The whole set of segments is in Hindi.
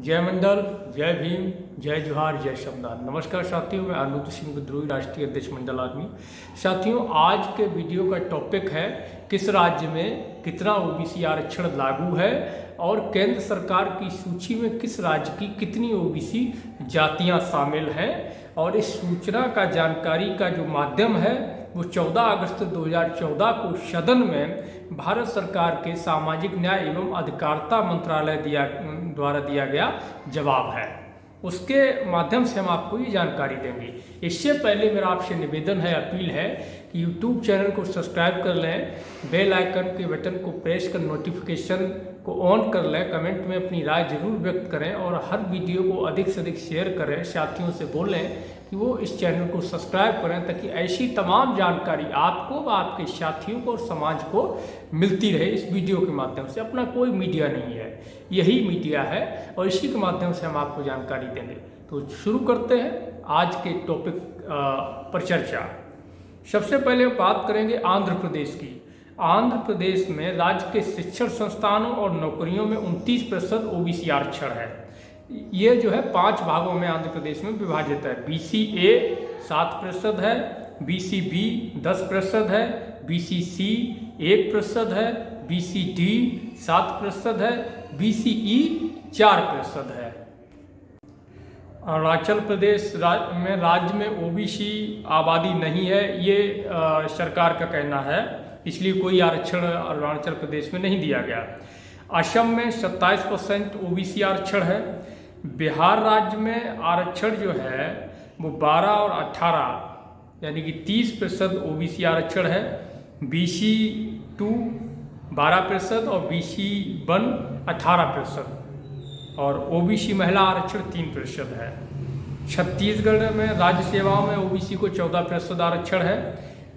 जय मंडल, जय भीम, जय जोहार, जय शमदान। नमस्कार साथियों, मैं अनुप सिंह विद्रोही, राष्ट्रीय अध्यक्ष मंडल आदमी। साथियों, आज के वीडियो का टॉपिक है किस राज्य में कितना ओबीसी आरक्षण लागू है और केंद्र सरकार की सूची में किस राज्य की कितनी ओबीसी जातियां शामिल हैं। और इस सूचना का जानकारी का जो माध्यम है वो 14 अगस्त 2014 को सदन में भारत सरकार के सामाजिक न्याय एवं अधिकारिता मंत्रालय द्वारा दिया गया जवाब है। उसके माध्यम से हम आपको ये जानकारी देंगे। इससे पहले मेरा आपसे निवेदन है, अपील है कि यूट्यूब चैनल को सब्सक्राइब कर लें, बेल आइकन के बटन को प्रेस कर नोटिफिकेशन को ऑन कर लें, कमेंट में अपनी राय जरूर व्यक्त करें और हर वीडियो को अधिक से अधिक शेयर करें। साथियों से बोलें कि वो इस चैनल को सब्सक्राइब करें ताकि ऐसी तमाम जानकारी आपको व आपके साथियों को और समाज को मिलती रहे। इस वीडियो के माध्यम से अपना कोई मीडिया नहीं है, यही मीडिया है और इसी के माध्यम से हम आपको जानकारी देंगे। तो शुरू करते हैं आज के टॉपिक पर चर्चा। सबसे पहले बात करेंगे आंध्र प्रदेश की। आंध्र प्रदेश में राज्य के शिक्षण संस्थानों और नौकरियों में 29% ओबीसी आरक्षण है। ये जो है 5 भागों में आंध्र प्रदेश में विभाजित है। BCA 7% है, BCB 10% है, BCC 1% है, BCD 7% है, BCE 4% है। अरुणाचल प्रदेश राज्य में ओबीसी आबादी नहीं है, ये सरकार का कहना है, इसलिए कोई आरक्षण अरुणाचल प्रदेश में नहीं दिया गया। असम में 27% ओबीसी आरक्षण है। बिहार राज्य में आरक्षण जो है वो 12 और 18 यानी कि 30% ओबीसी आरक्षण है। BC2 12% और BC1 18% और ओबीसी महिला आरक्षण 3% है। छत्तीसगढ़ में राज्य सेवाओं में ओबीसी को 14% आरक्षण है।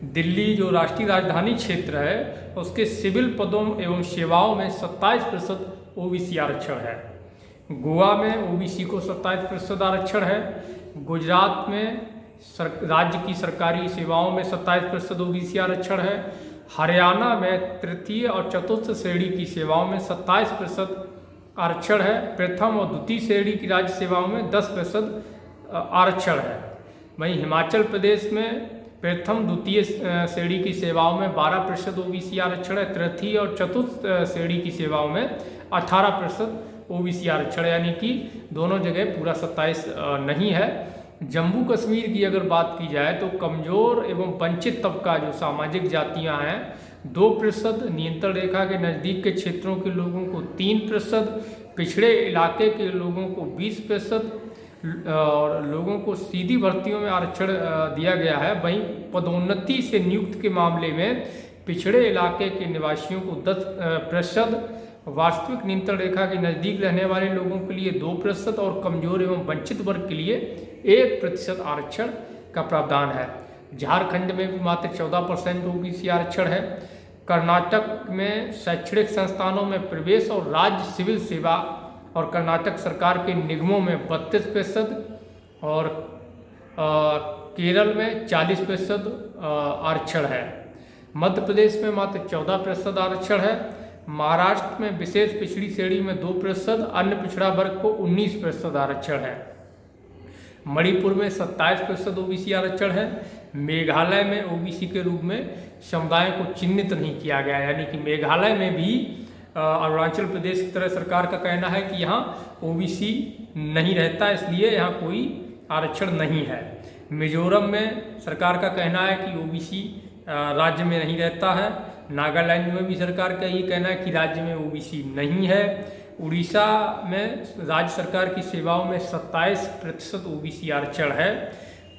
दिल्ली जो राष्ट्रीय राजधानी क्षेत्र है उसके सिविल पदों एवं सेवाओं में 27% ओबीसी आरक्षण है। गोवा में ओबीसी को 27% आरक्षण है। गुजरात में राज्य की सरकारी सेवाओं में 27% ओबीसी आरक्षण है। हरियाणा में तृतीय और चतुर्थ श्रेणी की सेवाओं में 27% आरक्षण है। प्रथम और द्वितीय श्रेणी की राज्य सेवाओं में 10% आरक्षण है। वहीं हिमाचल प्रदेश में प्रथम द्वितीय श्रेणी की सेवाओं में 12% ओबीसी आरक्षण है। तृतीय और चतुर्थ श्रेणी की सेवाओं में 18% ओबीसी आरक्षण, यानी कि दोनों जगह पूरा 27 नहीं है। जम्मू कश्मीर की अगर बात की जाए तो कमजोर एवं वंचित तबका जो सामाजिक जातियां हैं 2%, नियंत्रण रेखा के नज़दीक के क्षेत्रों के लोगों को 3%, पिछड़े इलाके के लोगों को 20% और लोगों को सीधी भर्तियों में आरक्षण दिया गया है। वहीं पदोन्नति से नियुक्त के मामले में पिछड़े इलाके के निवासियों को 10%, वास्तविक नियंत्रण रेखा के नज़दीक रहने वाले लोगों के लिए 2% और कमजोर एवं वंचित वर्ग के लिए 1% आरक्षण का प्रावधान है। झारखंड में भी मात्र 14% ओबीसी आरक्षण है। कर्नाटक में शैक्षणिक संस्थानों में प्रवेश और राज्य सिविल सेवा और कर्नाटक सरकार के निगमों में 32% और केरल में 40% आरक्षण है। मध्य प्रदेश में मात्र 14% आरक्षण है। महाराष्ट्र में विशेष पिछड़ी श्रेणी में 2%, अन्य पिछड़ा वर्ग को 19% आरक्षण है। मणिपुर में 27% ओबीसी आरक्षण है। मेघालय में ओबीसी के रूप में समुदायों को चिन्हित नहीं किया गया, यानी कि मेघालय में भी अरुणाचल प्रदेश की तरह सरकार का कहना है कि यहाँ ओबीसी नहीं रहता, इसलिए यहाँ कोई आरक्षण नहीं है। मिजोरम में सरकार का कहना है कि ओबीसी राज्य में नहीं रहता है। नागालैंड में भी सरकार का ये कहना है कि राज्य में ओबीसी नहीं है। उड़ीसा में राज्य सरकार की सेवाओं में 27% ओबीसी आरक्षण है।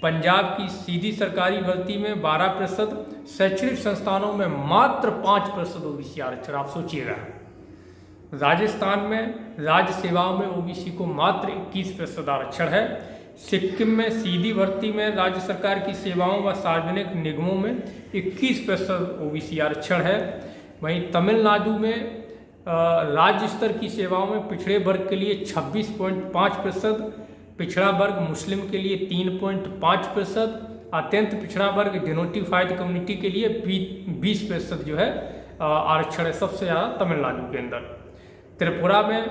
पंजाब की सीधी सरकारी भर्ती में 12%, शैक्षणिक संस्थानों में मात्र 5% ओबीसी आरक्षण। आप सोचिएगा। राजस्थान में राज्य सेवाओं में ओबीसी को मात्र 21% आरक्षण है। सिक्किम में सीधी भर्ती में राज्य सरकार की सेवाओं व सार्वजनिक निगमों में 21% ओबीसी आरक्षण है। वहीं तमिलनाडु में राज्य स्तर की सेवाओं में पिछड़े वर्ग के लिए 26.5%, पिछड़ा वर्ग मुस्लिम के लिए 3.5%, अत्यंत पिछड़ा वर्ग डिनोटिफाइड कम्युनिटी के लिए 20% जो है आरक्षण है सबसे ज़्यादा तमिलनाडु के अंदर। त्रिपुरा में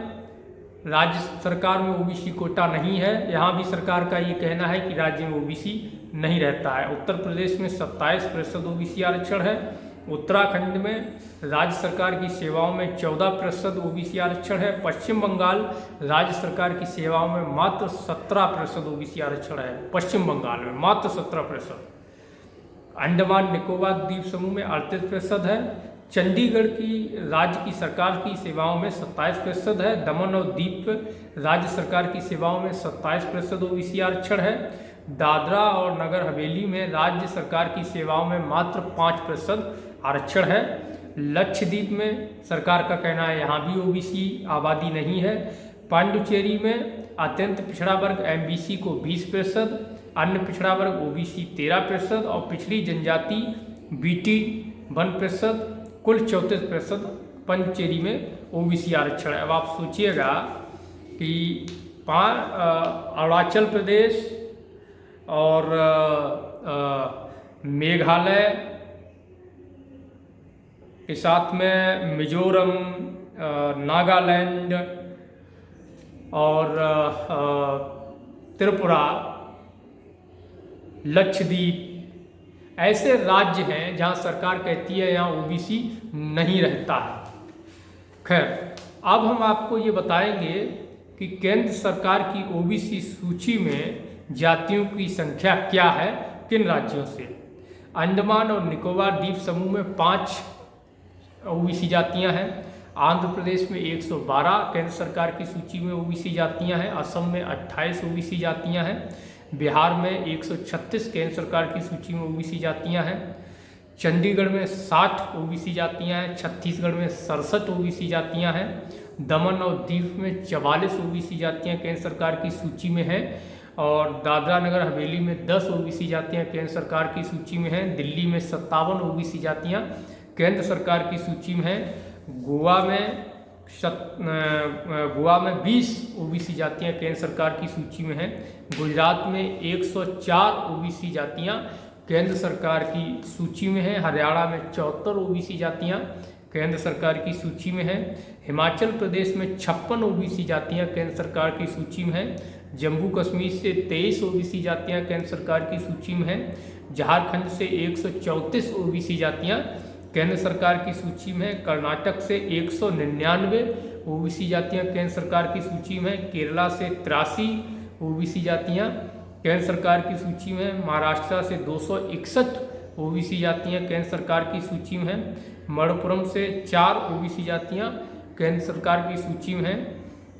राज्य सरकार में ओबीसी कोटा नहीं है। यहाँ भी सरकार का ये कहना है कि राज्य में ओबीसी नहीं रहता है। उत्तर प्रदेश में 27% ओबीसी आरक्षण है। उत्तराखंड में राज्य सरकार की सेवाओं में 14% ओबीसी आरक्षण है। पश्चिम बंगाल राज्य सरकार की सेवाओं में मात्र 17% ओबीसी आरक्षण है। पश्चिम बंगाल में मात्र 17%। अंडमान निकोबार द्वीप समूह में 38% है। चंडीगढ़ की राज्य की सरकार की सेवाओं में 27% है। दमन और दीव राज्य सरकार की सेवाओं में 27% ओबीसी आरक्षण है। दादरा और नगर हवेली में राज्य सरकार की सेवाओं में मात्र 5% आरक्षण है। लक्षद्वीप में सरकार का कहना है यहाँ भी ओबीसी आबादी नहीं है। पांडुचेरी में अत्यंत पिछड़ा वर्ग एमबीसी को 20%, अन्य पिछड़ा वर्ग ओबीसी 13% और पिछड़ी जनजाति बीटी 1%, कुल 34% पांडुचेरी में ओबीसी आरक्षण है। अब आप सोचिएगा कि अरुणाचल प्रदेश और मेघालय के साथ में मिजोरम, नागालैंड और त्रिपुरा, लक्षद्वीप ऐसे राज्य हैं जहां सरकार कहती है यहाँ ओबीसी नहीं रहता है। खैर, अब हम आपको ये बताएंगे कि केंद्र सरकार की ओबीसी सूची में जातियों की संख्या क्या है, किन राज्यों से। अंडमान और निकोबार द्वीप समूह में 5 ओबीसी जातियां हैं। आंध्र प्रदेश में 112 केंद्र सरकार की सूची में ओबीसी जातियां हैं। असम में 28 ओबीसी जातियां हैं। बिहार में 136 केंद्र सरकार की सूची में ओबीसी जातियां हैं। चंडीगढ़ में 60 ओबीसी जातियां हैं। छत्तीसगढ़ में 67 ओबीसी जातियां हैं। दमन और दीव में 44 ओबीसी जातियां केंद्र सरकार की सूची में हैं और दादरा नगर हवेली में 10 ओबीसी जातियां केंद्र सरकार की सूची में हैं। दिल्ली में 57 ओबीसी जातियां केंद्र सरकार की सूची में हैं। गोवा में 20 ओबीसी जातियां केंद्र सरकार की सूची में हैं। गुजरात में 104 ओबीसी जातियां केंद्र सरकार की सूची में हैं। हरियाणा में 74 ओबीसी जातियां केंद्र सरकार की सूची में हैं। हिमाचल प्रदेश में 56 ओबीसी जातियां केंद्र सरकार की सूची में हैं। जम्मू कश्मीर से 23 ओबीसी जातियां केंद्र सरकार की सूची में हैं। झारखंड से 134 ओबीसी जातियां केंद्र सरकार की सूची में है। कर्नाटक से 199 ओबीसी जातियां केंद्र सरकार की सूची में है। केरला से 83 ओबीसी जातियां केंद्र सरकार की सूची में है। महाराष्ट्र से 261 ओबीसी जातियां केंद्र सरकार की सूची में है। मणिपुरम से 4 ओबीसी जातियां केंद्र सरकार की सूची में है।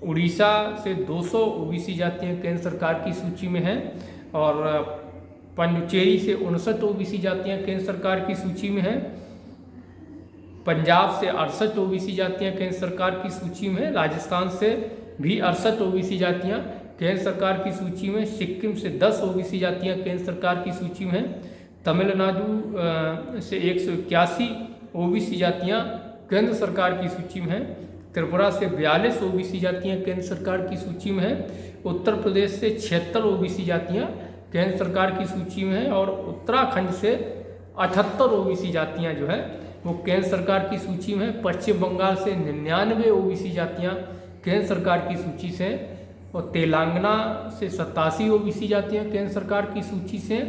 उड़ीसा से 200 ओबीसी जातियां केंद्र सरकार की सूची में है और पांडुचेरी से 59 ओबीसी जातियां केंद्र सरकार की सूची में है। पंजाब से 68 ओबीसी जातियां केंद्र सरकार की सूची में है। राजस्थान से भी 68 ओबीसी जातियां केंद्र सरकार की सूची में। सिक्किम से 10 ओबीसी जातियां केंद्र सरकार की सूची में है। तमिलनाडु से 181 ओबीसी जातियां केंद्र सरकार की सूची में है। त्रिपुरा से 42 ओबीसी जातियां केंद्र सरकार की सूची में है। उत्तर प्रदेश से 76 ओबीसी जातियां केंद्र सरकार की सूची में है और उत्तराखंड से 78 ओबीसी जातियां जो है वो केंद्र सरकार की सूची में है। पश्चिम बंगाल से 99 ओबीसी जातियां केंद्र सरकार की सूची से और तेलंगाना से 87 ओबीसी जातियां केंद्र सरकार की सूची से।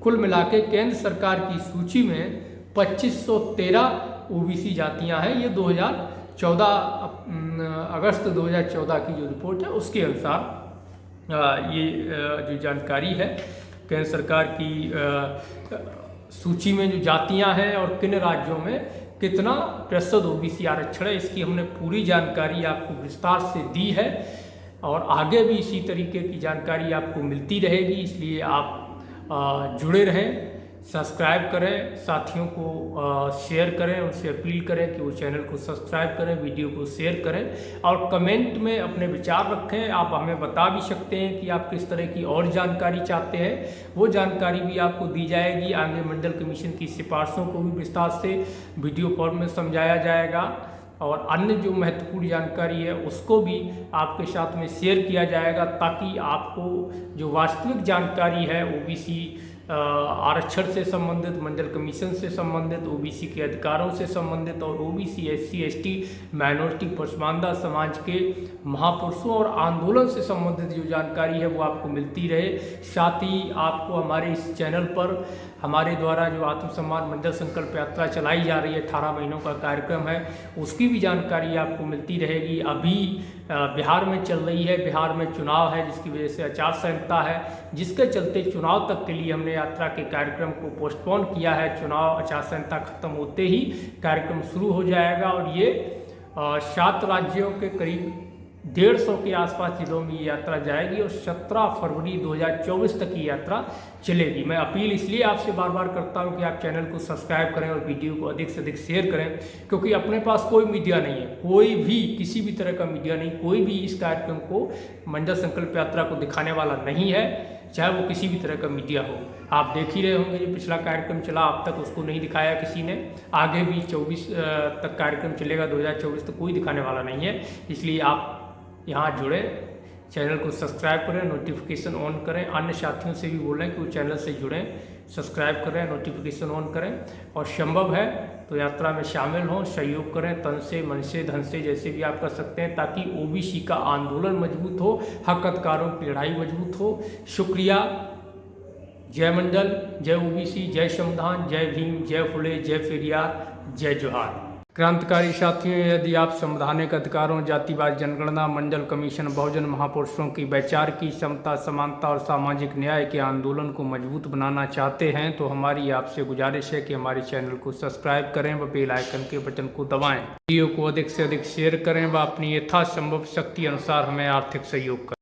कुल मिलाके केंद्र सरकार की सूची में 2513 ओबीसी जातियां हैं। ये 2014 अगस्त 2014 की जो रिपोर्ट है उसके अनुसार ये जो जानकारी है केंद्र सरकार की सूची में जो जातियां हैं और किन राज्यों में कितना प्रतिशत ओबीसी आरक्षण है, इसकी हमने पूरी जानकारी आपको विस्तार से दी है और आगे भी इसी तरीके की जानकारी आपको मिलती रहेगी। इसलिए आप जुड़े रहें, सब्सक्राइब करें, साथियों को शेयर करें, उनसे अपील करें कि वो चैनल को सब्सक्राइब करें, वीडियो को शेयर करें और कमेंट में अपने विचार रखें। आप हमें बता भी सकते हैं कि आप किस तरह की और जानकारी चाहते हैं, वो जानकारी भी आपको दी जाएगी। आगे मंडल कमीशन की सिफारिशों को भी विस्तार से वीडियो फॉर्म में समझाया जाएगा और अन्य जो महत्वपूर्ण जानकारी है उसको भी आपके साथ में शेयर किया जाएगा ताकि आपको जो वास्तविक जानकारी है ओबीसी आरक्षण से संबंधित, मंडल कमीशन से संबंधित, ओबीसी के अधिकारों से संबंधित और OBC, SC, ST, minority, Pasmanda समाज के महापुरुषों और आंदोलन से संबंधित जो जानकारी है वो आपको मिलती रहे। साथ ही आपको हमारे इस चैनल पर हमारे द्वारा जो आत्मसम्मान मंडल संकल्प यात्रा चलाई जा रही है, 18 महीनों का कार्यक्रम है, उसकी भी जानकारी आपको मिलती रहेगी। अभी बिहार में चल रही है, बिहार में चुनाव है, जिसकी वजह से आचार संहिता है, जिसके चलते चुनाव तक के लिए हमने यात्रा के कार्यक्रम को पोस्टपोन किया है। चुनाव आचार संहिता खत्म होते ही कार्यक्रम शुरू हो जाएगा और ये 7 राज्यों के करीब 150 के आसपास जिलों में ये यात्रा जाएगी और 17 फरवरी 2024 तक ये यात्रा चलेगी। मैं अपील इसलिए आपसे बार बार करता हूं कि आप चैनल को सब्सक्राइब करें और वीडियो को अधिक से अधिक शेयर करें, क्योंकि अपने पास कोई मीडिया नहीं है, कोई भी किसी भी तरह का मीडिया नहीं, कोई भी इस कार्यक्रम को मंडल संकल्प यात्रा को दिखाने वाला नहीं है, चाहे वो किसी भी तरह का मीडिया हो। आप देख ही रहे होंगे जो पिछला कार्यक्रम चला, अब तक उसको नहीं दिखाया किसी ने, आगे भी 24 तक कार्यक्रम चलेगा, 2024 तक कोई दिखाने वाला नहीं है। इसलिए आप यहाँ जुड़े, चैनल को सब्सक्राइब करें, नोटिफिकेशन ऑन करें, अन्य साथियों से भी बोलें कि वो चैनल से जुड़ें, सब्सक्राइब करें, नोटिफिकेशन ऑन करें और संभव है तो यात्रा में शामिल हों, सहयोग करें, तन से, मन से, धन से, जैसे भी आप कर सकते हैं, ताकि ओबीसी का आंदोलन मजबूत हो, हक अधिकारों की लड़ाई मजबूत हो। शुक्रिया। जय मंडल, जय ओबीसी, जय संविधान, जय भीम, जय फुले, जय पेरियार, जय जोहार। क्रांतिकारी साथियों, यदि आप संवैधानिक अधिकारों, जातिवाद जनगणना, मंडल कमीशन, बहुजन महापुरुषों की वैचारिक समता, समानता और सामाजिक न्याय के आंदोलन को मजबूत बनाना चाहते हैं तो हमारी आपसे गुजारिश है कि हमारे चैनल को सब्सक्राइब करें व बेल आइकन के बटन को दबाएं। वीडियो को अधिक से अधिक शेयर करें व अपनी यथासंभव शक्ति अनुसार हमें आर्थिक सहयोग करें।